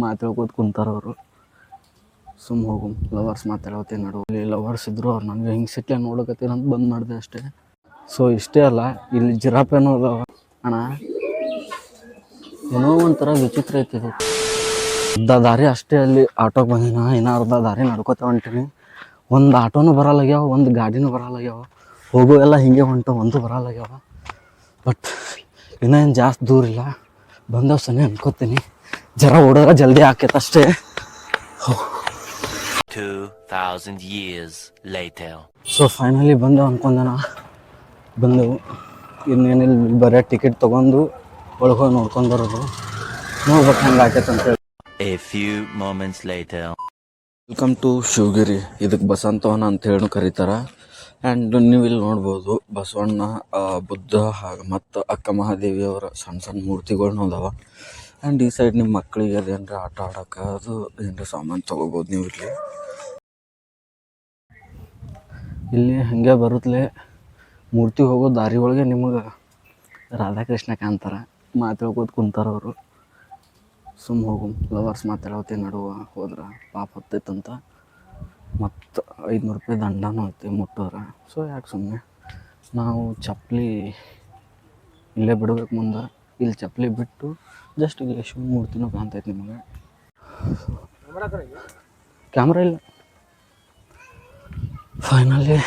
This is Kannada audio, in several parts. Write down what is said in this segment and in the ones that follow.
ಮಾತಾಡ್ಕೋತ ಕುಂತಾರವರು. ಸುಮ್ಮ ಹೋಗು ಲವರ್ಸ್ ಮಾತಾಡೋತಿ ನಡು. ಇಲ್ಲಿ ಲವರ್ಸ್ ಇದ್ರು ಅವ್ರು ನನಗೆ ಹಿಂಗೆ ಸಿಟ್ಲೆ ನೋಡಕತ್ತೀರ ಅಂತ ಬಂದ್ ಮಾಡಿದೆ ಅಷ್ಟೇ. ಸೊ ಇಷ್ಟೇ ಅಲ್ಲ, ಇಲ್ಲಿ ಜಿರಾಪೇನೂ ಅದಾವ ಅಣ್ಣ. ಏನೋ ಒಂಥರ ವಿಚಿತ್ರ ಐತಿದು. ಅರ್ಧ ದಾರಿ ಅಷ್ಟೇ ಅಲ್ಲಿ ಆಟೋಗೆ ಬಂದಿನ, ಇನ್ನೂ ಅರ್ಧ ದಾರಿ ನಡ್ಕೋತ ಹೊಂಟೀನಿ. ಒಂದು ಆಟೋನೂ ಬರಲ್ಲಾಗ್ಯಾವ, ಒಂದು ಗಾಡಿನೂ ಬರಲ್ಲಾಗ್ಯಾವ. ಹೋಗೋ ಎಲ್ಲ ಹಿಂಗೆ ಹೊಂಟು, ಒಂದು ಬರಲ್ಲಾಗ್ಯಾವ. ಬಟ್ ಇನ್ನೇನು ಜಾಸ್ತಿ ದೂರ ಇಲ್ಲ, ಬಂದವು ಸನಿ ಅನ್ಕೋತೀನಿ. ಜರ ಓಡಿದ್ರೆ ಜಲ್ದಿ ಆಕೈತೆ ಅಷ್ಟೇ. 2000 years later. ಸೊ ಫೈನಲಿ ಬಂದೆವು ಅನ್ಕೊಂಡೇನ. ಬಂದೆವು, ಇನ್ನೇನಿಲ್ಲ, ಬರೀ ಟಿಕೆಟ್ ತೊಗೊಂಡು ಒಳಗೆ ಹೋಗಿ ನೋಡ್ಕೊಂಡು ಬರೋದು. ನೋಡ್ಬೇಕು ಹೆಂಗೆ ಆಕೈತೆ ಅಂತೇಳಿ. A few moments later. Welcome to Shivagiri. ಇದಕ್ಕೆ ಬಸವಂತವನ ಅಂತ ಹೇಳಿ ಕರೀತಾರೆ. ಆ್ಯಂಡ್ ನೀವು ಇಲ್ಲಿ ನೋಡ್ಬೋದು ಬಸವಣ್ಣ, ಬುದ್ಧ ಹಾಗೂ ಮತ್ತು ಅಕ್ಕ ಮಹಾದೇವಿಯವರ ಸಣ್ಣ ಸಣ್ಣ ಮೂರ್ತಿಗಳ್ನು ಅದಾವ. ಆ್ಯಂಡ್ ಈ ಸೈಡ್ ನಿಮ್ಮ ಮಕ್ಕಳಿಗೆ ಅದೇನರ ಆಟ ಆಡೋಕೆ ಅದು ಏನರ ಸಾಮಾನು ತೊಗೋಬೋದು ನೀವು ಇಲ್ಲಿ ಹಾಗೆ ಬರುತ್ತಲೇ ಮೂರ್ತಿ ಹೋಗೋ ದಾರಿ ಒಳಗೆ ನಿಮಗೆ ರಾಧಾಕೃಷ್ಣ ಕಾಣ್ತಾರೆ. ಮಾತಾಡ್ಕೋತ ಕುಂತಾರವರು. ಸುಮ್ಮ ಹೋಗು ಲವರ್ಸ್ ಮಾತಾಡೋತಿ ನಡುವ ಹೋದ್ರೆ ಪಾಪ ಹತ್ತೈತಂತ. ಮತ್ತು 500 ರೂಪಾಯಿ ದಂಡನೂ ಐತಿ ಮುಟ್ಟೋರ. ಸೊ ಯಾಕೆ ಸುಮ್ಮನೆ ನಾವು ಚಪ್ಪಲಿ ಇಲ್ಲೇ ಬಿಡ್ಬೇಕು ಮುಂದೆ. ಇಲ್ಲಿ ಚಪ್ಪಲಿ ಬಿಟ್ಟು ಜಸ್ಟ್ ಇಲ್ಲಿ ಶಿವ ಮೂರ್ತಿನೂ ಕಾಣ್ತೈತೆ ನಿಮಗೆ. ಕ್ಯಾಮ್ರಾ ಇಲ್ಲ. ಫೈನಲಿ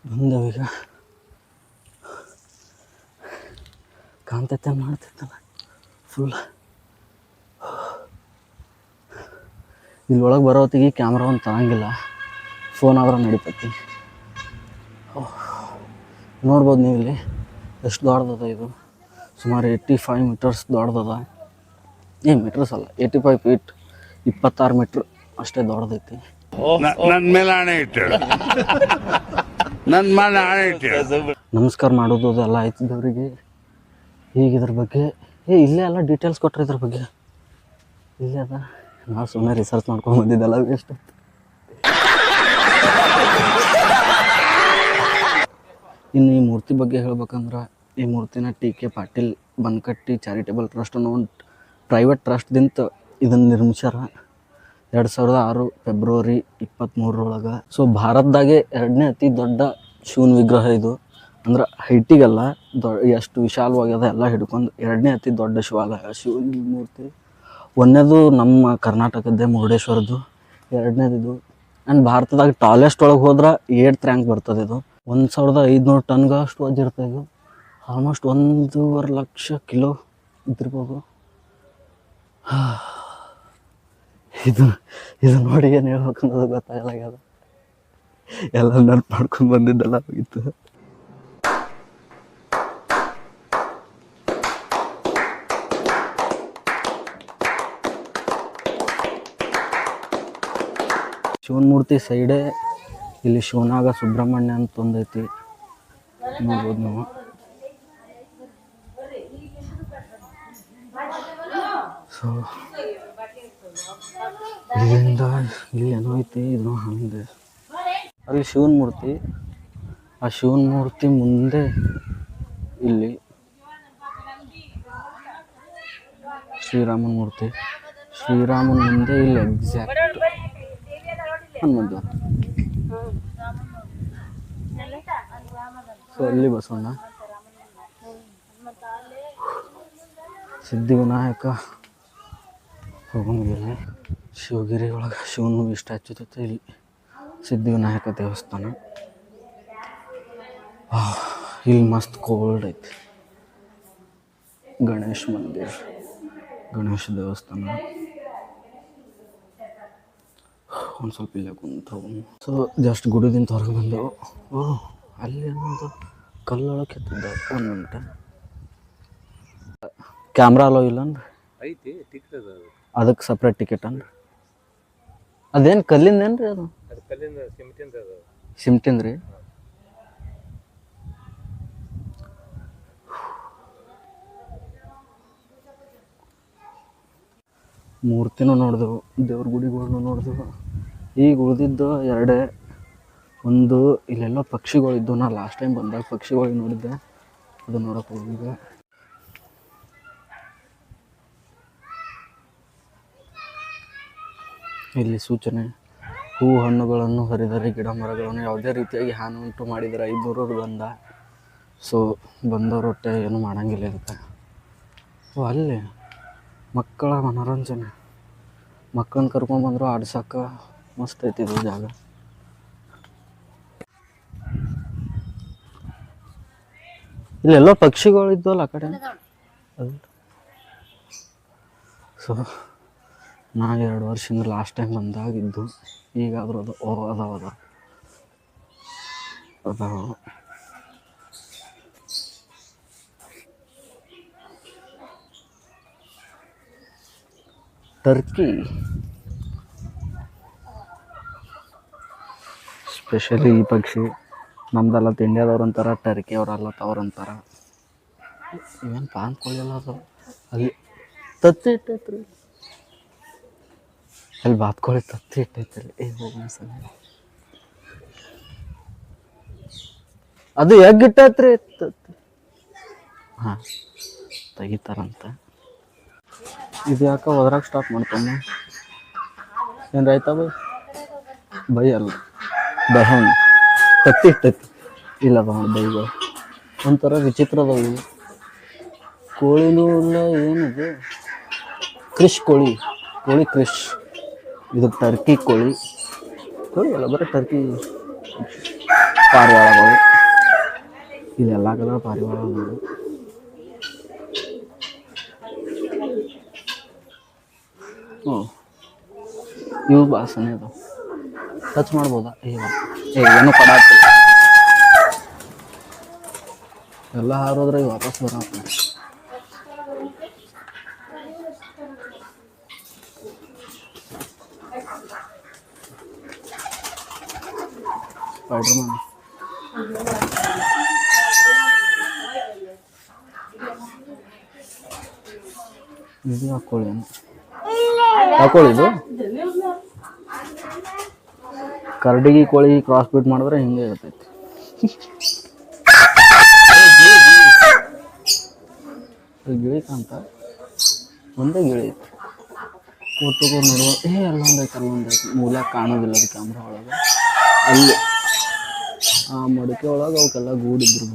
ಬಂದವೀಗ. ಕಾಣ್ತೈತೆ ಮಾಡ್ತೈತಲ್ಲ ಫುಲ್. ಇಲ್ಲಿ ಒಳಗೆ ಬರೋತ್ತಿಗೆ ಕ್ಯಾಮ್ರಾ ಒಂದು ತರಂಗಿಲ್ಲ, ಫೋನ್ ಆದ್ರೆ ನಡಿತೈತಿ. ನೋಡ್ಬೋದು ನೀವು ಇಲ್ಲಿ ಎಷ್ಟು ದೊಡ್ಡದ ಇದು. ಸುಮಾರು 85 ಮೀಟರ್ಸ್ ದೊಡ್ಡದ. ಮೀಟರ್ಸ್ ಅಲ್ಲ, 85 ಫೀಟ್, 26 ಮೀಟ್ರ್ ಅಷ್ಟೇ ದೊಡ್ಡದೈತಿ. ನನ್ನ ಮೇಲೆ ಆಣೆ ಇಟ್ಟು ನನ್ನ ಮೇಲೆ ಆಣೆ ಇಟ್ಟು ನಮಸ್ಕಾರ ಮಾಡೋದು ಅದೆಲ್ಲ ಆಯ್ತಿದ್ದವ್ರಿಗೆ. ಈಗ ಇದ್ರ ಬಗ್ಗೆ ಇಲ್ಲೇ ಎಲ್ಲ ಡೀಟೇಲ್ಸ್ ಕೊಟ್ಟರೆ ಇದ್ರ ಬಗ್ಗೆ ಇಲ್ಲೇ ಅದ. ನಾವು ಸುಮ್ಮನೆ ರಿಸರ್ಚ್ ಮಾಡ್ಕೊಂಡು ಬಂದಿದ್ದೆಲ್ಲ ವೇಸ್ಟ್. ಇನ್ನು ಈ ಮೂರ್ತಿ ಬಗ್ಗೆ ಹೇಳ್ಬೇಕಂದ್ರೆ, ಈ ಮೂರ್ತಿನ TK ಪಾಟೀಲ್ ಬನ್ಕಟ್ಟಿ ಚಾರಿಟೇಬಲ್ ಟ್ರಸ್ಟ್ ಅನ್ನೋ ಒಂದು ಪ್ರೈವೇಟ್ ಟ್ರಸ್ಟ್ದಿಂತ ಇದನ್ನು ನಿರ್ಮಿಸ್ಯಾರ 2006 ಫೆಬ್ರವರಿ 23 ಸೊ ಭಾರತದಾಗೆ 2ನೇ ಅತಿ ದೊಡ್ಡ ಶಿವನ ವಿಗ್ರಹ ಇದು. ಅಂದ್ರೆ ಹೈಟಿಗಲ್ಲ, ಎಷ್ಟು ವಿಶಾಲವಾಗ್ಯದ ಎಲ್ಲ ಹಿಡ್ಕೊಂಡು 2ನೇ ಅತಿ ದೊಡ್ಡ ಶಿವಾಲಯ ಶಿವನ ಮೂರ್ತಿ. 1ನೇದು ನಮ್ಮ ಕರ್ನಾಟಕದ್ದೇ ಮುರುಡೇಶ್ವರದ್ದು, 2ನೇದು ಇದು. ಆ್ಯಂಡ್ ಭಾರತದಾಗ ಟಾಲೆಸ್ಟ್ ಒಳಗೆ ಹೋದ್ರೆ 8th ರ್ಯಾಂಕ್ ಬರ್ತದೆ ಇದು. 1500 ಟನ್ಗೆ ಅಷ್ಟು ವಜ್ಜಿರ್ತದೆ ಇದು. ಆಲ್ಮೋಸ್ಟ್ 1.5 ಲಕ್ಷ ಕಿಲೋ ಇದ್ದಿರ್ಬೋದು. ಇದು ನೋಡಿ ಏನು ಹೇಳ್ಬೇಕನ್ನೋದು ಗೊತ್ತಾಗಲಾಗ್ಯದ. ಎಲ್ಲ ನೆನಪು ಮಾಡ್ಕೊಂಡು ಬಂದಿದ್ದೆಲ್ಲ ಹೋಗಿತ್ತು. ಶಿವನ ಮೂರ್ತಿ ಸೈಡೇ ಇಲ್ಲಿ ಶಿವನಾಗ ಸುಬ್ರಹ್ಮಣ್ಯ ಅಂತ ಒಂದೈತಿ, ನೋಡ್ಬೋದು ನೀವು. ಸೊ ಇಲ್ಲಿಂದ ಇಲ್ಲಿ ಏನೋ ಐತಿ, ಇದು ಹಂಗೆ ಅಲ್ಲಿ ಶಿವನ ಮೂರ್ತಿ. ಆ ಶಿವನ ಮೂರ್ತಿ ಮುಂದೆ ಇಲ್ಲಿ ಶ್ರೀರಾಮನ ಮೂರ್ತಿ. ಶ್ರೀರಾಮನ ಮುಂದೆ ಇಲ್ಲಿ ಎಕ್ಸಾಕ್ಟ್ ಹನುಮಂತ. ಸೊ ಅಲ್ಲಿ ಬಸವಣ್ಣ, ಸಿದ್ಧಿವಿನಾಯಕ ಹೋಗಂಗಿಲ್ಲ. ಶಿವಗಿರಿ ಒಳಗೆ ಶಿವನು ಸ್ಟ್ಯಾಚು ಜೊತೆ ಇಲ್ಲಿ ಸಿದ್ಧಿವಿನಾಯಕ ದೇವಸ್ಥಾನ. ಇಲ್ಲಿ ಮಸ್ತ್ ಕೋಲ್ಡ್ ಐತಿ. ಗಣೇಶ್ ಮಂದಿರ, ಗಣೇಶ ದೇವಸ್ಥಾನ. ಒಂದು ಸ್ವಲ್ಪ ಇಲ್ಲೇ ಕುಂತು. ಸೊ ಜಸ್ಟ್ ಗುಡಿದಿಂದ ಹೊರಗೆ ಬಂದೆವು. ಅಲ್ಲಿ ಏನಂತ ಕಲ್ಲೊಳಗೆ ಕೆತ್ತಿದ್ದ. 1 ಮಿನಿಟ್, ಕ್ಯಾಮ್ರಾ ಅಲೋ ಇಲ್ಲ ಅಂದ್ರೆ ಐತಿ ಟಿಕೆಟ್ ಅದ, ಅದಕ್ಕೆ ಸಪ್ರೇಟ್ ಟಿಕೆಟ್ ಅಂದ್ರೆ. ಅದೇನು ಕಲ್ಲಿಂದೇನ್ರಿ ಅದು? ಕಲ್ಲಿಂದ ಸಿಮೆಂಟಿಂದ ಅದ. ಸಿಮೆಂಟಿಂದ್ರಿ? ಮೂರ್ತಿನೂ ನೋಡಿದೆವು, ದೇವ್ರ ಗುಡಿಗಳನ್ನು ನೋಡಿದೆವು. ಈಗ ಉಳಿದಿದ್ದು 2. ಒಂದು ಇಲ್ಲೆಲ್ಲ ಪಕ್ಷಿಗಳಿದ್ದು. ನಾ ಲಾಸ್ಟ್ ಟೈಮ್ ಬಂದಾಗ ಪಕ್ಷಿಗಳಿಗೆ ನೋಡಿದ್ದೆ, ಅದು ನೋಡೋಕೆ ಹೋಗಿದ್ದೆ. ಇಲ್ಲಿ ಸೂಚನೆ: ಹೂ ಹಣ್ಣುಗಳನ್ನು ಹರಿದರೆ ಗಿಡ ಮರಗಳನ್ನು ಯಾವುದೇ ರೀತಿಯಾಗಿ ಹಾನಿ ಉಂಟು ಮಾಡಿದರೆ 500 ದಂಡ. ಸೊ ಬಂದವರು ಹೊಟ್ಟೆ ಏನು ಮಾಡೋಂಗಿಲ್ಲ ಇದಕ್ಕೆ. ಸೊ ಅಲ್ಲಿ ಮಕ್ಕಳ ಮನೋರಂಜನೆ, ಮಕ್ಕಳನ್ನ ಕರ್ಕೊಂಡ್ಬಂದ್ರು ಆಡ್ಸಕ್ಕೆ ಮಸ್ತ್ ಐತಿ ಇದು ಜಾಗ. ಇಲ್ಲೆಲ್ಲೋ ಪಕ್ಷಿಗಳು ಇದ್ದವಲ್ಲ ಆ ಕಡೆ. ಸೊ ನಾ 2 ವರ್ಷದಿಂದ ಲಾಸ್ಟ್ ಟೈಮ್ ಬಂದಾಗಿದ್ದು. ಈಗಾದರೂ ಅದು ಅದಾವ. ಟರ್ಕಿ ಸ್ಪೆಷಲಿ ಈ ಪಕ್ಷಿ ನಮ್ದೆಲ್ಲ ಇಂಡಿಯಾದವ್ರು ಅಂತಾರೆ, ಟರ್ಕಿ ಅವರೆಲ್ಲ ತವ್ರಂತಾರೆ. ಇವೇನು ಪಾನ್ ಕೊಳಿಯಲ್ಲ ಅದು. ಅಲ್ಲಿ ತತ್ತಿ ಇಟ್ಟೈತ್ರಿ, ಅಲ್ಲಿ ಬಾತ್ಕೋಳಿ ತತ್ತಿ ಇಟ್ಟೈತ್ರಿ. ಹೋಗಿ ಸಲ ಅದು ಎಗ್ಗಿಟ್ಟೈತ್ರಿ ತತ್ತಿ. ಹಾಂ, ತೆಗಿತಾರಂತ. ಇದು ಯಾಕೆ ಹೋದ್ರಾಗ ಸ್ಟಾಪ್ ಮಾಡ್ತಾನೆ? ಏನು ರೈತ ಬೈ ಅಲ್ಲ ಬಹನ್ ತತ್ತಿ ಇಟ್ಟೈತಿ. ಇಲ್ಲ ನೋಡಿ ಬೈಗಳು ಒಂಥರ ವಿಚಿತ್ರ ಅದಾವು. ಕೋಳಿನೂ ಇಲ್ಲ, ಏನಿದೆ ಕ್ರಿಶ್ ಕೋಳಿ ಕ್ರಿಶ್. ಇದು ಟರ್ಕಿ ಕೋಳಿ ಅಲ್ಲ, ಬರೀ ಟರ್ಕಿ ಪಾರಿವಾಳಗಳು. ಇದೆಲ್ಲ ಕಲರ್ ಪಾರಿವಾಳಗಳು. ಹ್ಞೂ, ಇವು ಬಾಸನೆ ಅದಾವ. ಟಚ್ ಮಾಡ್ಬೋದಾ? ಏನು ಪಡಾತಿಲ್ಲ. ಎಲ್ಲ ಹಾರೋದ್ರೆ ವಾಪಸ್ ಬರತ್ತೆ. ಸ್ಪೈಡರ್ಮ್ಯಾನ್. ಇದು ಹಾಕೊಳ್ಳಿ, ಹಾಕೊಳ್ಳಿದು ಕರಡಿಗೆ ಕೋಳಿ ಕ್ರಾಸ್ ಬೀಟ್ ಮಾಡಿದ್ರೆ ಹಿಂಗೆ ಇರ್ತೈತಿ. ಗಿಳಿ ಕಾಂತ ಒಂದೇ ಗಿಳಿ ಐತಿ. ಕೂತ್ಕೊಂಡು ನೋಡುವ ಅಲ್ಲೊಂದೈತಿ ಮೂಲ್ಯಾಗ ಕಾಣೋದಿಲ್ಲ ಅದು ಕ್ಯಾಮ್ರಾ ಒಳಗೆ. ಅಲ್ಲಿ ಆ ಮಡಿಕೆ ಒಳಗೆ ಅವಕ್ಕೆಲ್ಲ ಗೂಡಿದ್ರು.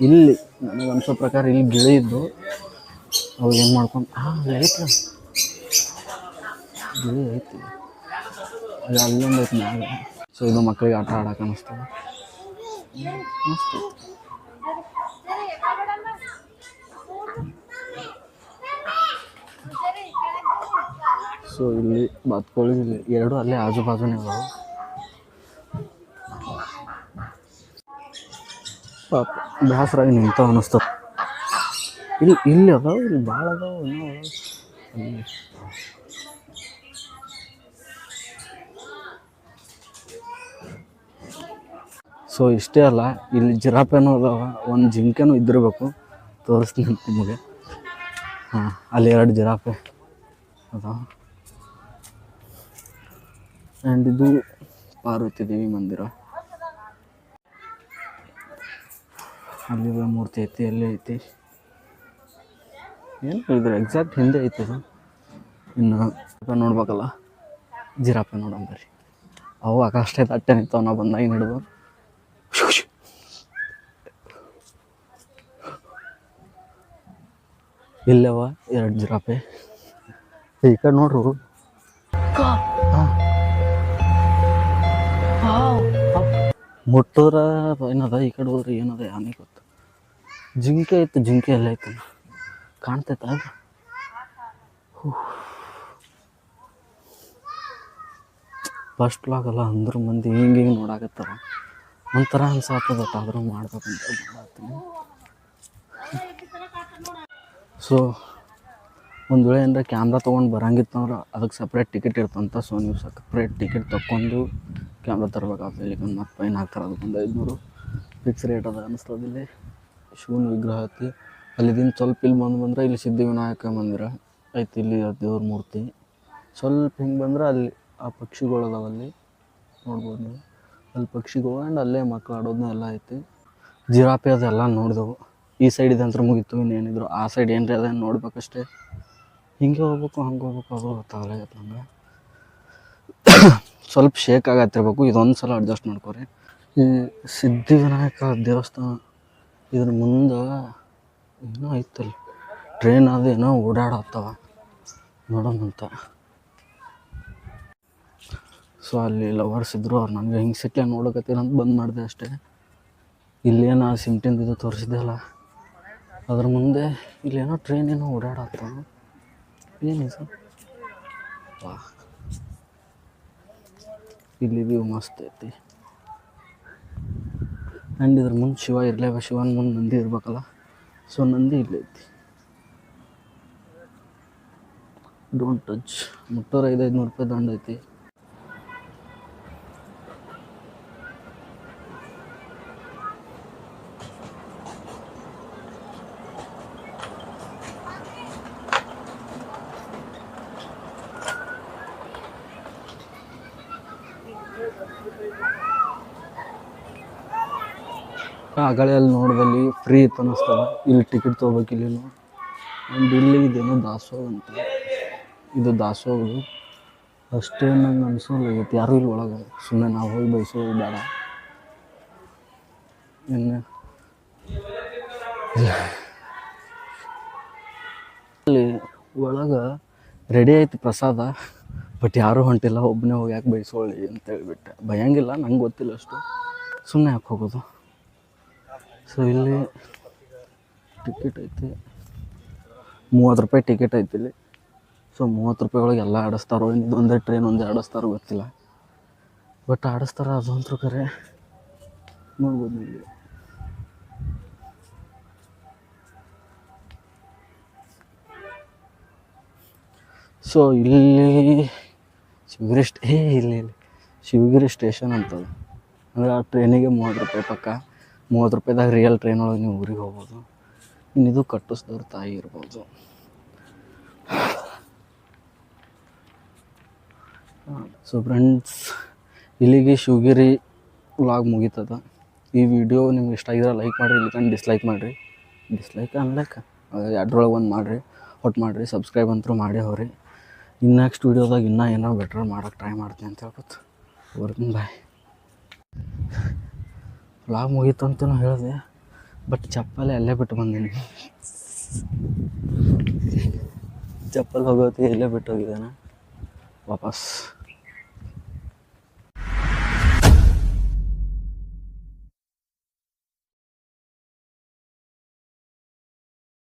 ಇಲ್ಲಿ ನನಗೆ ಅನ್ಸೋ ಪ್ರಕಾರ ಇಲ್ಲಿ ಗಿಳಿ ಇದ್ದು ಅವು ಏನು ಮಾಡ್ಕೊಂಡು ಐತಿ, ಗಿಳಿ ಐತಿ ಅಲ್ಲಿ, ಅಲ್ಲೊಂದು ಐತಿ ಮ್ಯಾಗ. ಸೊ ಇದು ಮಕ್ಕಳಿಗೆ ಆಟ ಆಡಕ್ಕೆ ಅನ್ನಿಸ್ತದೆ, ಮಸ್ತ್ ಐತಿ. ಸೊ ಇಲ್ಲಿ ಬಾತ್ಕೋಳಿ ಎರಡು ಅಲ್ಲೇ ಆಜು ಬಾಜುನೇ ಅದಾವೆ. ಪಾಪ ಬೇಸರಾಗಿ ನಿಂತ ಅನ್ನಿಸ್ತದೆ. ಇಲ್ಲಿ ಅದಾವೆ, ಇಲ್ಲಿ ಭಾಳ ಅದಾವೆ, ಇನ್ನೂ ಅದಾವೆ. ಸೊ ಇಷ್ಟೇ ಅಲ್ಲ, ಇಲ್ಲಿ ಜಿರಾಫೆನೂ ಅದಾವ, ಒಂದು ಜಿಂಕೆನೂ ಇದ್ದಿರಬೇಕು. ತೋರಿಸ್ತೀನಿ ನಿಮಗೆ. ಹಾಂ, ಅಲ್ಲಿ 2 ಜಿರಾಫೆ ಅದಾವ. ಆ್ಯಂಡ್ ಇದು ಪಾರ್ವತಿ ದೇವಿ ಮಂದಿರ. ಅಲ್ಲಿ ಮೂರ್ತಿ ಐತಿ, ಎಲ್ಲಿ ಐತಿ ಏನು ಹೇಳಿದ್ರು ಎಕ್ಸಾಕ್ಟ್ ಹಿಂದೆ ಐತಿ ಅದು. ಇನ್ನು ನೋಡ್ಬೇಕಲ್ಲ, ಜಿರಾಫೆ ನೋಡಂಬರಿ. ಅವು ಅಷ್ಟೇ ತಟ್ಟೆ ನಿಂತವ ನಾವು ಬಂದಾಗ ಹಿಡಿದು. ಇಲ್ಲವ 2 ಜಿರಾಫೆ. ಈ ಕಡೆ ನೋಡ್ರು, ಮುಟ್ಟೋದ್ರ ಏನದ, ಈ ಕಡೆ ಹೋದ್ರೆ ಏನದ ಯಾನೇ ಗೊತ್ತು. ಜಿಂಕೆ ಐತೆ, ಜಿಂಕೆ ಎಲ್ಲ ಐತೆ ಕಾಣ್ತೈತ. ಫಸ್ಟ್ ಲಾಗಲ್ಲ ಅಂದ್ರ ಮಂದಿ ಹಿಂಗೆ ನೋಡಾಕತ್ತಾರ. ಒಂಥರ ಅನ್ಸಾಗ್ತದ, ಆದರೂ ಮಾಡ್ಬೇಕಂತ ಮಾಡತ್ತೀನಿ. ಸೊ ಒಂದು ವೇಳೆ ಏನಾರ ಕ್ಯಾಮ್ರಾ ತೊಗೊಂಡು ಬರಂಗಿತ್ತಂದ್ರೆ ಅದಕ್ಕೆ ಸಪ್ರೇಟ್ ಟಿಕೆಟ್ ಇರ್ತಂತ. ಸೊ ನೀವು ಸಪ್ರೇಟ್ ಟಿಕೆಟ್ ತೊಗೊಂಡು ಕ್ಯಾಮ್ರಾ ತರಬೇಕಾಗ್ತದೆ. ಇಲ್ಲಿಗೆ ಮತ್ತೆ ಫೈನ್ ಹಾಕ್ತಾರೆ. ಅದಕ್ಕೊಂದು 500 ಫಿಕ್ಸ್ ರೇಟ್ ಅದ ಅನ್ನಿಸ್ತದೆ. ಇಲ್ಲಿ ಶಿವನ ವಿಗ್ರಹ ಐತಿ. ಅಲ್ಲಿದಿಂದ ಸ್ವಲ್ಪ ಇಲ್ಲಿ ಬಂದರೆ ಇಲ್ಲಿ ಸಿದ್ಧಿವಿನಾಯಕ ಮಂದಿರ ಐತಿ. ಇಲ್ಲಿ ದೇವ್ರ ಮೂರ್ತಿ. ಸ್ವಲ್ಪ ಹಿಂಗೆ ಬಂದ್ರೆ ಅಲ್ಲಿ ಆ ಪಕ್ಷಿಗಳು ಅದಾವಲ್ಲಿ ನೋಡ್ಬೋದು ನೀವು. ಅಲ್ಲಿ ಪಕ್ಷಿಗಳು ಆ್ಯಂಡ್ ಅಲ್ಲೇ ಮಕ್ಳು ಆಡೋದನ್ನ ಎಲ್ಲ ಐತಿ. ಜಿರಾಫೆ ಅದೆಲ್ಲ ನೋಡಿದೆವು. ಈ ಸೈಡ್ ಇದೆ ಅಂತ ಮುಗೀತು. ಇನ್ನೇನಿದ್ರು ಆ ಸೈಡ್ ಏನ್ರಿ ಅದೇನು ನೋಡ್ಬೇಕಷ್ಟೇ. ಹಿಂಗೆ ಹೋಗ್ಬೇಕು, ಹಂಗೆ ಹೋಗ್ಬೇಕು, ಅದು ಗೊತ್ತಾಗಲಾಗತ್ತೆ ನಂಗೆ. ಸ್ವಲ್ಪ ಶೇಕ್ ಆಗತ್ತಿರ್ಬೇಕು, ಇದೊಂದು ಸಲ ಅಡ್ಜಸ್ಟ್ ಮಾಡ್ಕೊರಿ. ಈ ಸಿದ್ಧಿವಿನಾಯಕ ದೇವಸ್ಥಾನ ಇದ್ರ ಮುಂದೆ ಏನೋ ಐತಲ್ಲಿ ಟ್ರೈನ್ ಅದು ಏನೋ ಓಡಾಡತ್ತವ, ನೋಡೋಣಂತ. ಸೊ ಅಲ್ಲಿ ಲವರ್ಸ್ ಇದ್ರು, ಅವ್ರು ನನಗೆ ಹಿಂಗೆ ಸಿಟ್ಲೆ ನೋಡಕತ್ತೀರಂತ ಬಂದ್ ಮಾಡಿದೆ ಅಷ್ಟೇ. ಇಲ್ಲೇನು ಆ ಸಿಮ್ಟಿಂದ ಇದು ತೋರಿಸಿದೆಯಲ್ಲ ಅದ್ರ ಮುಂದೆ ಇಲ್ಲೇನೋ ಟ್ರೈನ್ ಏನೋ ಓಡಾಡತ್ತವ, ಏನಿದು ವಾ, ಇಲ್ಲಿ ವ್ಯೂ ಮಸ್ತ್ ಐತಿ. ಆ್ಯಂಡ್ ಇದ್ರ ಮುಂದೆ ಶಿವ ಇರಲೇಬೇಕು, ಶಿವನ ಮುಂದೆ ನಂದಿ ಇರ್ಬೇಕಲ್ಲ, ಸೊ ನಂದಿ ಇಲ್ಲೇ ಐತಿ. Don't touch. ಮುಟ್ಟೋರು 500 ರೂಪಾಯಿ ದಂಡ ಐತಿ. ಆಗಲೇ ಅಲ್ಲಿ ನೋಡ್ದಲ್ಲಿ ಫ್ರೀ ಇತ್ತು ಅನ್ನಿಸ್ತದ, ಇಲ್ಲಿ ಟಿಕೆಟ್ ತೊಗೋಬೇಕು ಇಲ್ಲಿ. ಆ್ಯಂಡ್ ಇಲ್ಲಿ ಇದೇನೋ ದಾಸೋಹ ಅಂತ, ಇದು ದಾಸೋಹ ಅಷ್ಟೇ ನಂಗೆ ಅನ್ಸೋಲಾಗೈತಿ. ಯಾರೂ ಇಲ್ಲಿ ಒಳಗೆ, ಸುಮ್ಮನೆ ನಾವು ಹೋಗಿ ಬಯಸೋದು ಬೇಡ. ಇನ್ನು ಅಲ್ಲಿ ಒಳಗೆ ರೆಡಿ ಐತಿ ಪ್ರಸಾದ, ಬಟ್ ಯಾರೂ ಹೊಂಟಿಲ್ಲ. ಒಬ್ಬನೇ ಹೋಗಿ ಯಾಕೆ ಬಯಸೋಳಿ ಅಂತ ಹೇಳ್ಬಿಟ್ಟೆ. ಭಯಂಗಿಲ್ಲ, ನಂಗೆ ಗೊತ್ತಿಲ್ಲ ಅಷ್ಟು, ಸುಮ್ಮನೆ ಯಾಕೆ ಹೋಗೋದು. ಸೊ ಇಲ್ಲಿ ಟಿಕೆಟ್ ಐತಿ, 30 ರೂಪಾಯಿ ಟಿಕೆಟ್ ಐತಿ ಇಲ್ಲಿ. ಸೊ 30 ರೂಪಾಯಿ ಒಳಗೆ ಎಲ್ಲ ಆಡಿಸ್ತಾರೋ, ಇದೊಂದೇ ಟ್ರೈನ್ ಒಂದೇ ಆಡಿಸ್ತಾರೋ ಗೊತ್ತಿಲ್ಲ, ಬಟ್ ಆಡಿಸ್ತಾರ ಅದಂತೂ ಕರೆ. ನೋಡ್ಬೋದು ಇಲ್ಲಿ. ಸೊ ಇಲ್ಲಿ ಶಿವಗಿರಿ ಇಲ್ಲಿ ಶಿವಗಿರಿ ಸ್ಟೇಷನ್ ಅಂತದ, ಅಂದರೆ ಆ ಟ್ರೈನಿಗೆ 30 ರೂಪಾಯಿ ಪಕ್ಕ. 30 ರೂಪಾಯಿದಾಗ ರಿಯಲ್ ಟ್ರೈನ್ ಒಳಗೆ ನೀವು ಊರಿಗೆ ಹೋಗ್ಬೋದು. ಇನ್ನು ಇದು ಕಟ್ಟಿಸ್ದವ್ರ ತಾಯಿ ಇರ್ಬೋದು. ಸೊ ಫ್ರೆಂಡ್ಸ್, ಇಲ್ಲಿಗೆ ಶಿವಗಿರಿ ವ್ಲಾಗ್ ಮುಗೀತದ. ಈ ವಿಡಿಯೋ ನಿಮ್ಗೆ ಇಷ್ಟ ಆಗಿದ್ರೆ ಲೈಕ್ ಮಾಡಿರಿ, ಇಲ್ಲಿಕಂಡು ಡಿಸ್ಲೈಕ್ ಮಾಡಿರಿ. ಡಿಸ್ಲೈಕ್ ಅನ್ಲೈಕ್ ಎರಡರೊಳಗೆ ಒಂದು ಮಾಡಿರಿ, ಒಟ್ಟು ಮಾಡಿರಿ. ಸಬ್ಸ್ಕ್ರೈಬ್ ಅಂತೂ ಮಾಡೇ ಹೋಗ್ರಿ. ಇನ್ನು ನೆಕ್ಸ್ಟ್ ವೀಡಿಯೋದಾಗ ಇನ್ನೂ ಏನೋ ಬೆಟ್ರ್ ಮಾಡೋಕ್ಕೆ ಟ್ರೈ ಮಾಡ್ತೀನಿ ಅಂತ ಹೇಳ್ಬೋದು. ಬರ್ತೀನಿ, ಬಾಯ್. ವ್ಲಾಗ್ ಮುಗೀತು ಅಂತಲೂ ಹೇಳಿದೆ, ಬಟ್ ಚಪ್ಪಲ್ ಅಲ್ಲೇ ಬಿಟ್ಟು ಬಂದೀನಿ. ಚಪ್ಪಲ್ ಹೋಗೋತ್ತಿಗೆ ಇಲ್ಲೇ ಬಿಟ್ಟು ಹೋಗಿದ್ದಾನೆ ವಾಪಸ್.